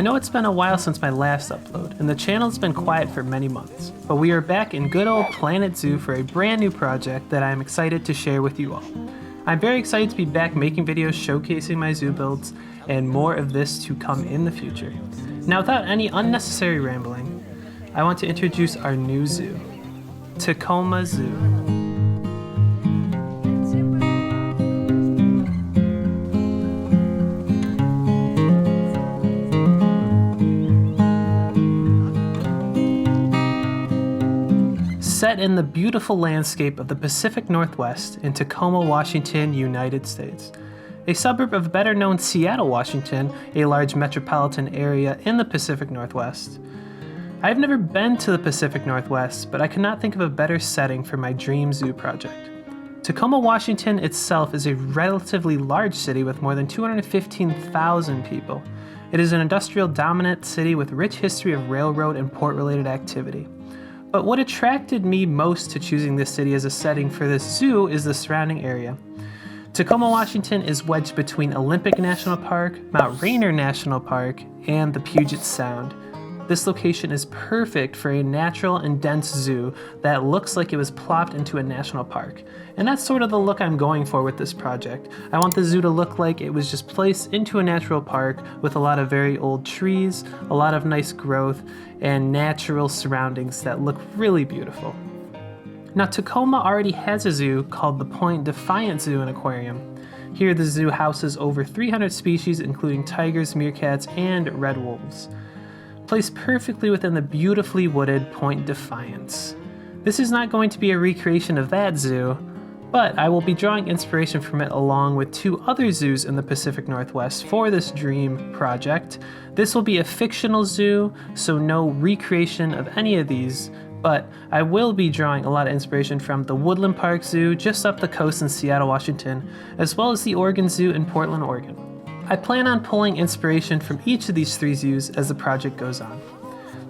I know it's been a while since my last upload, and the channel's been quiet for many months, but we are back in good old Planet Zoo for a brand new project that I am excited to share with you all. I'm very excited to be back making videos showcasing my zoo builds, and more of this to come in the future. Now, without any unnecessary rambling, I want to introduce our new zoo, Tacoma Zoo. Set in the beautiful landscape of the Pacific Northwest in Tacoma, Washington, United States. A suburb of better known Seattle, Washington, a large metropolitan area in the Pacific Northwest. I've never been to the Pacific Northwest, but I could not think of a better setting for my dream zoo project. Tacoma, Washington itself is a relatively large city with more than 215,000 people. It is an industrial dominant city with rich history of railroad and port-related activity. But what attracted me most to choosing this city as a setting for this zoo is the surrounding area. Tacoma, Washington is wedged between Olympic National Park, Mount Rainier National Park, and the Puget Sound. This location is perfect for a natural and dense zoo that looks like it was plopped into a national park. And that's sort of the look I'm going for with this project. I want the zoo to look like it was just placed into a natural park with a lot of very old trees, a lot of nice growth, and natural surroundings that look really beautiful. Now, Tacoma already has a zoo called the Point Defiant Zoo and Aquarium. Here the zoo houses over 300 species including tigers, meerkats, and red wolves. Placed perfectly within the beautifully wooded Point Defiance. This is not going to be a recreation of that zoo, but I will be drawing inspiration from it along with two other zoos in the Pacific Northwest for this dream project. This will be a fictional zoo, so no recreation of any of these, but I will be drawing a lot of inspiration from the Woodland Park Zoo just up the coast in Seattle, Washington, as well as the Oregon Zoo in Portland, Oregon. I plan on pulling inspiration from each of these three zoos as the project goes on.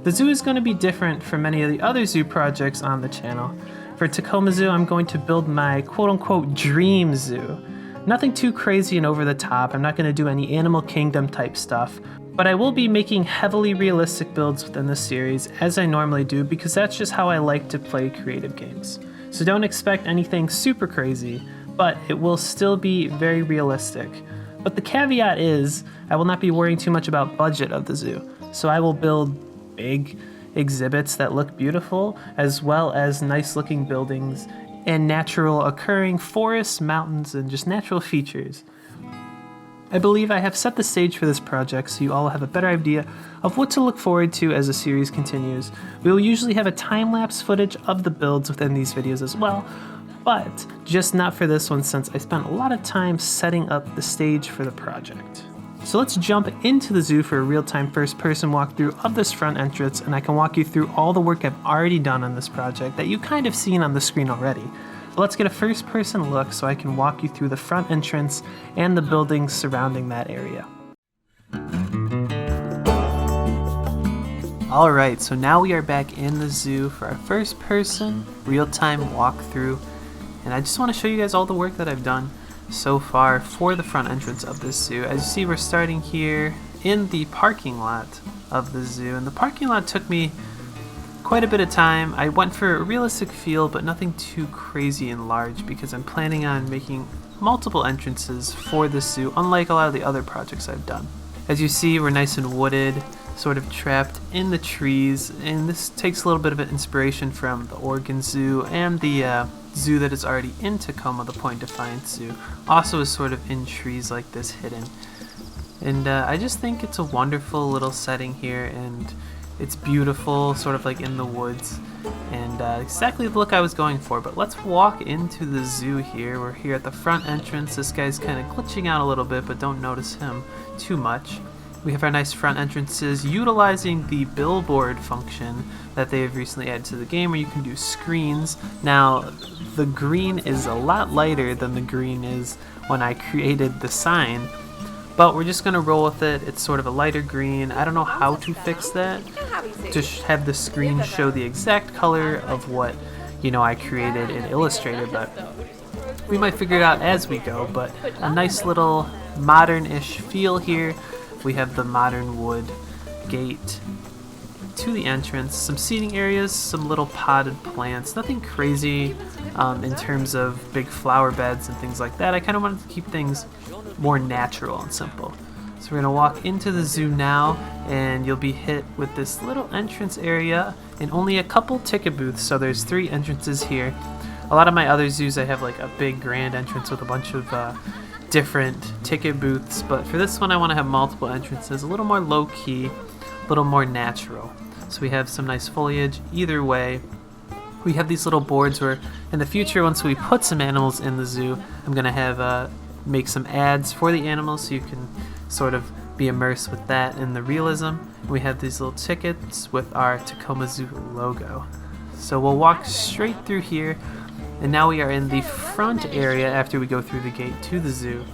The zoo is going to be different from many of the other zoo projects on the channel. For Tacoma Zoo, I'm going to build my quote-unquote dream zoo. Nothing too crazy and over the top. I'm not going to do any Animal Kingdom type stuff, but I will be making heavily realistic builds within this series as I normally do because that's just how I like to play creative games. So don't expect anything super crazy, but it will still be very realistic. But the caveat is, I will not be worrying too much about budget of the zoo. So I will build big exhibits that look beautiful, as well as nice looking buildings and natural occurring forests, mountains, and just natural features. I believe I have set the stage for this project so you all have a better idea of what to look forward to as the series continues. We will usually have a time-lapse footage of the builds within these videos as well, but just not for this one since I spent a lot of time setting up the stage for the project. So let's jump into the zoo for a real-time first-person walkthrough of this front entrance, and I can walk you through all the work I've already done on this project that you've kind of seen on the screen already. But let's get a first-person look so I can walk you through the front entrance and the buildings surrounding that area. Alright, so now we are back in the zoo for our first-person real-time walkthrough. And I just want to show you guys all the work that I've done so far for the front entrance of this zoo. As you see, we're starting here in the parking lot of the zoo, and the parking lot took me quite a bit of time. I went for a realistic feel, but nothing too crazy and large because I'm planning on making multiple entrances for this zoo, unlike a lot of the other projects I've done. As you see, we're nice and wooded, sort of trapped in the trees, and this takes a little bit of an inspiration from the Oregon Zoo and the zoo that is already in Tacoma, the Point Defiant Zoo, also is sort of in trees like this hidden. And I just think it's a wonderful little setting here, and it's beautiful, sort of like in the woods, and exactly the look I was going for. But let's walk into the zoo here. We're here at the front entrance. This guy's kind of glitching out a little bit, but don't notice him too much. We have our nice front entrances utilizing the billboard function that they have recently added to the game where you can do screens. Now, the green is a lot lighter than the green is when I created the sign, but we're just going to roll with it. It's sort of a lighter green. I don't know how to fix that to have the screen show the exact color of what, I created and illustrated, but we might figure it out as we go. But a nice little modern-ish feel here. We have the modern wood gate to the entrance. Some seating areas, some little potted plants, nothing crazy in terms of big flower beds and things like that. I kind of wanted to keep things more natural and simple. So we're gonna walk into the zoo now, and you'll be hit with this little entrance area and only a couple ticket booths. So there's 3 entrances here. A lot of my other zoos, I have like a big grand entrance with a bunch of different ticket booths, but for this one I want to have multiple entrances, a little more low-key, a little more natural. So we have some nice foliage either way. We have these little boards where in the future, once we put some animals in the zoo, I'm gonna have make some ads for the animals so you can sort of be immersed with that in the realism. We have these little tickets with our Tacoma Zoo logo. So we'll walk straight through here, and now we are in the front area after we go through the gate to the zoo.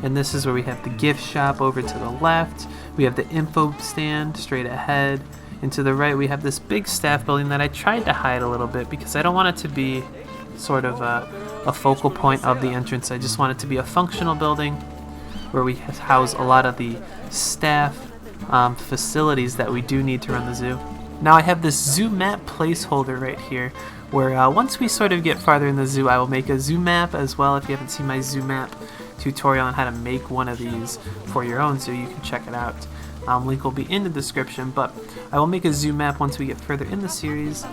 And this is where we have the gift shop over to the left. We have the info stand straight ahead. And to the right we have this big staff building that I tried to hide a little bit because I don't want it to be sort of a focal point of the entrance. I just want it to be a functional building where we house a lot of the staff facilities that we do need to run the zoo. Now I have this zoo map placeholder right here where once we sort of get farther in the zoo, I will make a zoo map as well. If you haven't seen my zoo map tutorial on how to make one of these for your own zoo, you can check it out. Link will be in the description, but I will make a zoo map once we get further in the series,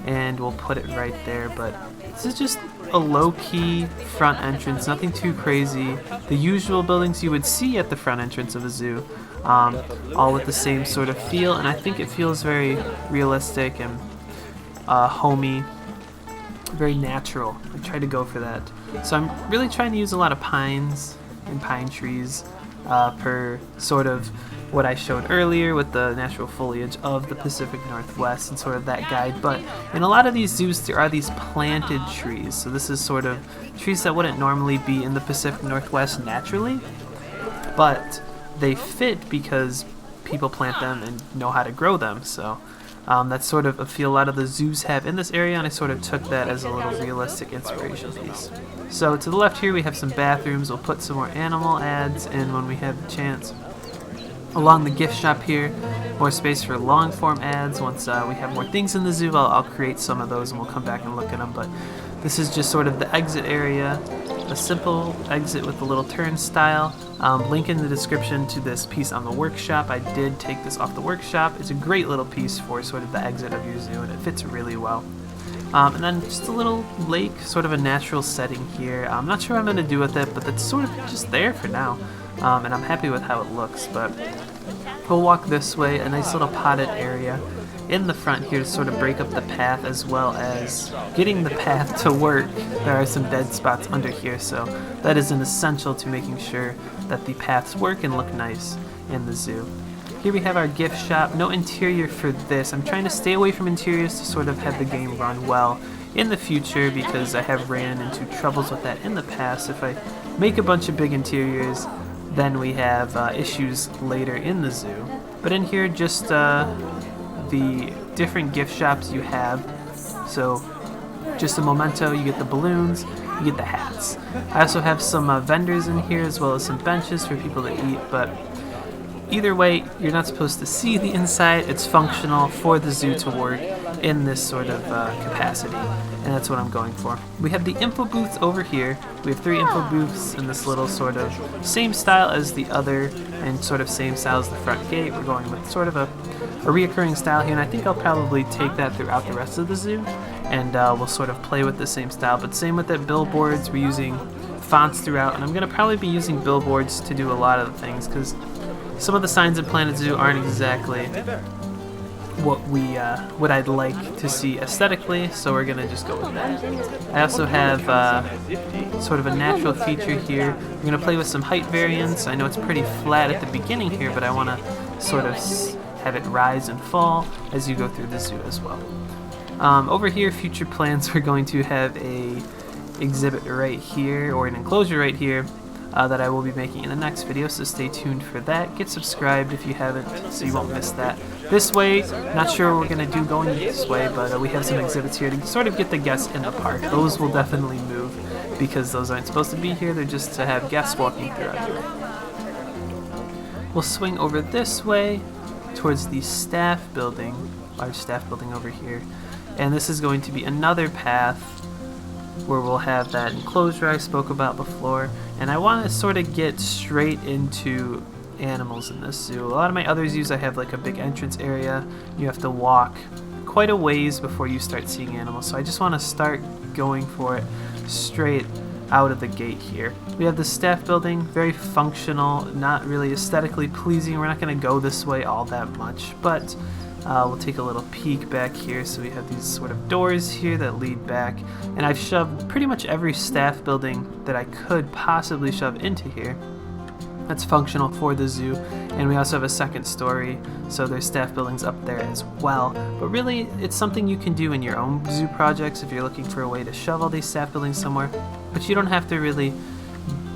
and we'll put it right there. But this is just a low-key front entrance, nothing too crazy. The usual buildings you would see at the front entrance of a zoo, all with the same sort of feel, and I think it feels very realistic and homey, very natural. I try to go for that. So I'm really trying to use a lot of pines and pine trees per sort of what I showed earlier with the natural foliage of the Pacific Northwest and sort of that guide. But in a lot of these zoos there are these planted trees, so this is sort of trees that wouldn't normally be in the Pacific Northwest naturally, but they fit because people plant them and know how to grow them. So that's sort of a feel a lot of the zoos have in this area, and I sort of took that as a little realistic inspiration piece. So to the left here we have some bathrooms. We'll put some more animal ads in when we have the chance. Along the gift shop here, more space for long form ads. Once we have more things in the zoo, I'll create some of those and we'll come back and look at them. But this is just sort of the exit area, a simple exit with a little turnstile. Link in the description to this piece on the workshop. I did take this off the workshop. It's a great little piece for sort of the exit of your zoo, and it fits really well. And then just a little lake, sort of a natural setting here. I'm not sure what I'm going to do with it, but it's sort of just there for now. And I'm happy with how it looks. But we'll walk this way, a nice little potted area in the front here to sort of break up the path, as well as getting the path to work. There are some dead spots under here, so that is an essential to making sure that the paths work and look nice in the zoo. Here we have our gift shop. No interior for this. I'm trying to stay away from interiors to sort of have the game run well in the future, because I have ran into troubles with that in the past. If I make a bunch of big interiors, then we have issues later in the zoo. But in here, just the different gift shops you have. So just a memento, you get the balloons, you get the hats. I also have some vendors in here, as well as some benches for people to eat. But either way, you're not supposed to see the inside. It's functional for the zoo to work in this sort of capacity, and that's what I'm going for. We have the info booths over here. We have 3 info booths in this little sort of same style as the other, and sort of same style as the front gate. We're going with sort of a reoccurring style here, and I think I'll probably take that throughout the rest of the zoo, and we'll sort of play with the same style. But same with the billboards, we're using fonts throughout, and I'm going to probably be using billboards to do a lot of the things, because some of the signs in Planet Zoo aren't exactly what I'd like to see aesthetically, so we're gonna just go with that. I also have sort of a natural feature here. We're gonna play with some height variance. I know it's pretty flat at the beginning here, but I want to sort of have it rise and fall as you go through the zoo as well. Over here, future plans, we're going to have a exhibit right here, or an enclosure right here, that I will be making in the next video, so stay tuned for that. Get subscribed if you haven't, so you won't miss that. This way, not sure what we're going to do going this way, but we have some exhibits here to sort of get the guests in the park. Those will definitely move, because those aren't supposed to be here, they're just to have guests walking throughout here. We'll swing over this way, towards the staff building, large staff building over here. And this is going to be another path where we'll have that enclosure I spoke about before. And I want to sort of get straight into animals in this zoo. A lot of my other zoos I have like a big entrance area. You have to walk quite a ways before you start seeing animals. So I just want to start going for it straight out of the gate here. We have the staff building, very functional, not really aesthetically pleasing. We're not going to go this way all that much, but we'll take a little peek back here. So we have these sort of doors here that lead back, and I've shoved pretty much every staff building that I could possibly shove into here. That's functional for the zoo, and we also have a second story, so there's staff buildings up there as well. But really, it's something you can do in your own zoo projects if you're looking for a way to shove all these staff buildings somewhere, but you don't have to really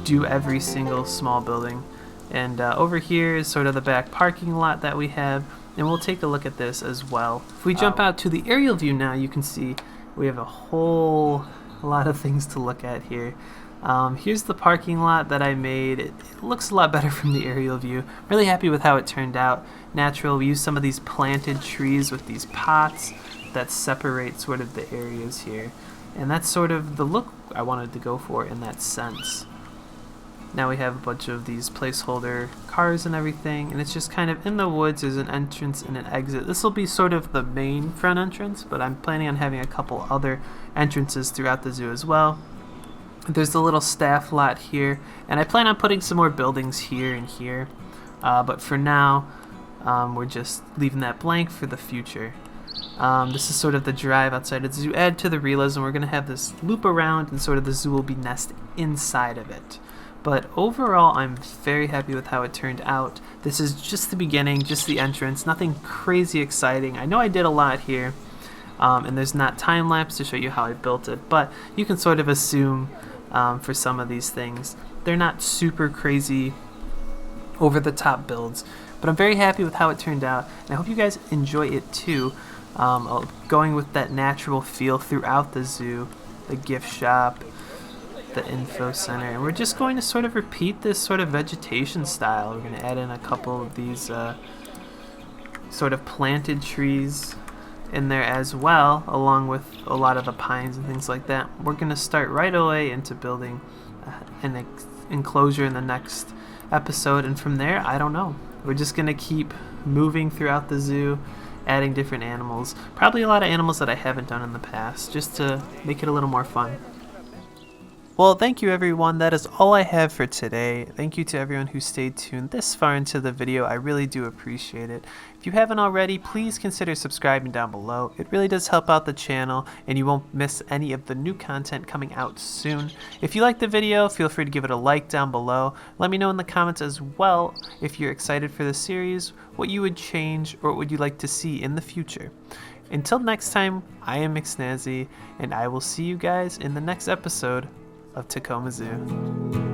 do every single small building. And over here is sort of the back parking lot that we have, and we'll take a look at this as well. If we jump out to the aerial view now, you can see we have a whole lot of things to look at here. Here's the parking lot that I made. It looks a lot better from the aerial view. I'm really happy with how it turned out. Natural. We used some of these planted trees with these pots that separate sort of the areas here. And that's sort of the look I wanted to go for in that sense. Now we have a bunch of these placeholder cars and everything, and it's just kind of in the woods. There's an entrance and an exit. This will be sort of the main front entrance, but I'm planning on having a couple other entrances throughout the zoo as well. There's the little staff lot here, and I plan on putting some more buildings here and here, but for now we're just leaving that blank for the future. This is sort of the drive outside of the zoo. Add to the realism, we're going to have this loop around, and sort of the zoo will be nested inside of it. But overall, I'm very happy with how it turned out. This is just the beginning, just the entrance, nothing crazy exciting. I know I did a lot here, and there's not time lapse to show you how I built it, but you can sort of assume for some of these things they're not super crazy over the top builds, but I'm very happy with how it turned out, and I hope you guys enjoy it too. Going with that natural feel throughout the zoo, the gift shop, the info center, and we're just going to sort of repeat this sort of vegetation style. We're going to add in a couple of these sort of planted trees in there as well, along with a lot of the pines and things like that. We're going to start right away into building an enclosure in the next episode, and from there, I don't know. We're just going to keep moving throughout the zoo, adding different animals, probably a lot of animals that I haven't done in the past, just to make it a little more fun. Well, thank you everyone. That is all I have for today. Thank you to everyone who stayed tuned this far into the video. I really do appreciate it. If you haven't already, please consider subscribing down below. It really does help out the channel, and you won't miss any of the new content coming out soon. If you liked the video, feel free to give it a like down below. Let me know in the comments as well if you're excited for the series, what you would change, or what would you like to see in the future. Until next time, I am McSnazzi, and I will see you guys in the next episode of Tacoma Zoo.